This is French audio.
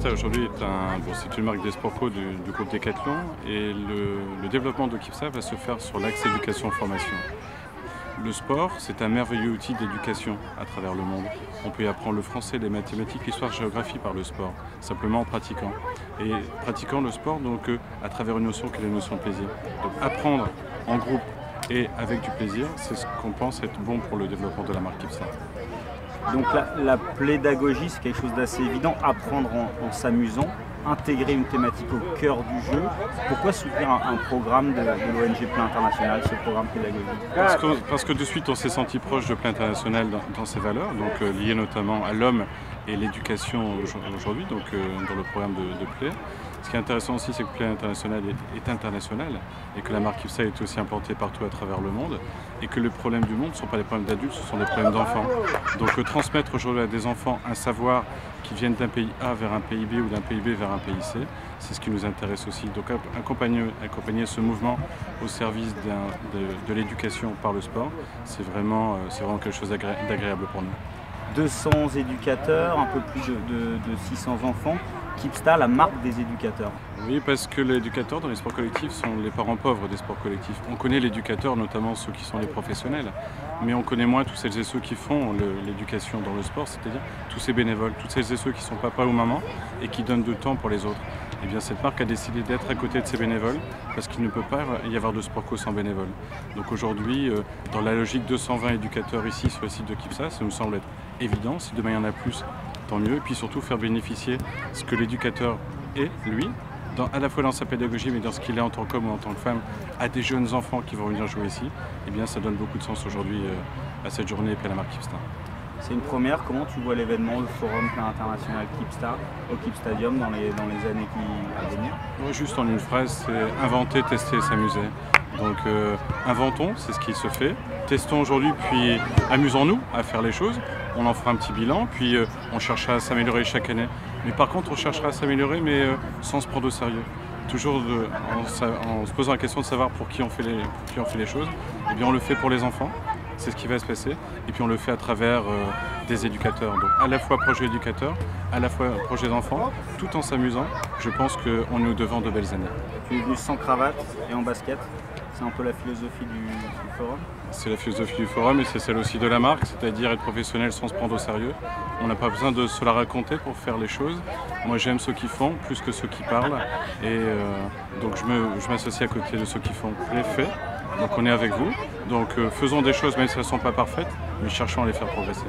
Kipsta aujourd'hui c'est une marque des sport co du groupe Decathlon et le développement de Kipsta va se faire sur l'axe éducation-formation. Le sport, c'est un merveilleux outil d'éducation à travers le monde. On peut y apprendre le français, les mathématiques, l'histoire, la géographie par le sport, simplement en pratiquant. Et pratiquant le sport donc à travers une notion qui est la notion de plaisir. Donc apprendre en groupe et avec du plaisir, c'est ce qu'on pense être bon pour le développement de la marque Kipsta. Donc la pédagogie, c'est quelque chose d'assez évident, apprendre en s'amusant, intégrer une thématique au cœur du jeu. Pourquoi soutenir un programme de l'ONG Plein International, ce programme pédagogique? Parce que de suite on s'est senti proche de Plein International dans ses valeurs, donc liées notamment à l'homme et l'éducation aujourd'hui, donc dans le programme de Play. Ce qui est intéressant aussi, c'est que Play International est international et que la marque Kipsta est aussi implantée partout à travers le monde et que les problèmes du monde ne sont pas des problèmes d'adultes, ce sont des problèmes d'enfants. Donc transmettre aujourd'hui à des enfants un savoir qui viennent d'un pays A vers un pays B ou d'un pays B vers un pays C, c'est ce qui nous intéresse aussi. Donc accompagner ce mouvement au service de l'éducation par le sport, c'est vraiment quelque chose d'agréable pour nous. 200 éducateurs, un peu plus de 600 enfants. Kipsta, la marque des éducateurs. Oui, parce que les éducateurs dans les sports collectifs sont les parents pauvres des sports collectifs. On connaît l'éducateur, notamment ceux qui sont les professionnels, mais on connaît moins tous celles et ceux qui font l'éducation dans le sport, c'est-à-dire tous ces bénévoles, toutes celles et ceux qui sont papa ou maman et qui donnent de temps pour les autres. Et bien cette marque a décidé d'être à côté de ces bénévoles parce qu'il ne peut pas y avoir de sport co sans bénévoles. Donc aujourd'hui, dans la logique 220 éducateurs ici sur le site de Kipsta, ça nous semble être évident. Si demain il y en a plus, tant mieux. Et puis surtout faire bénéficier ce que l'éducateur est, lui, à la fois dans sa pédagogie, mais dans ce qu'il est en tant qu'homme ou en tant que femme, à des jeunes enfants qui vont venir jouer ici. Et bien ça donne beaucoup de sens aujourd'hui à cette journée et puis à la marque Kipsta. C'est une première. Comment tu vois l'événement, le Forum Plein International Kipsta au Kipstadium dans les années à venir? Juste en une phrase, c'est inventer, tester et s'amuser. Donc inventons, c'est ce qui se fait. Testons aujourd'hui, puis amusons-nous à faire les choses. On en fera un petit bilan, puis on cherchera à s'améliorer chaque année. Mais par contre, on cherchera à s'améliorer, mais sans se prendre au sérieux. Toujours en se posant la question de savoir pour qui on fait les choses. Eh bien, on le fait pour les enfants. C'est ce qui va se passer. Et puis on le fait à travers des éducateurs. Donc à la fois proche éducateur, à la fois proche des enfants, tout en s'amusant. Je pense qu'on est au devant de belles années. Tu es venu sans cravate et en basket. C'est un peu la philosophie du forum? C'est la philosophie du forum et c'est celle aussi de la marque, c'est-à-dire être professionnel sans se prendre au sérieux. On n'a pas besoin de se la raconter pour faire les choses. Moi j'aime ceux qui font plus que ceux qui parlent. Et donc je m'associe à côté de ceux qui font les faits. Donc on est avec vous. Donc faisons des choses même si elles ne sont pas parfaites, mais cherchons à les faire progresser.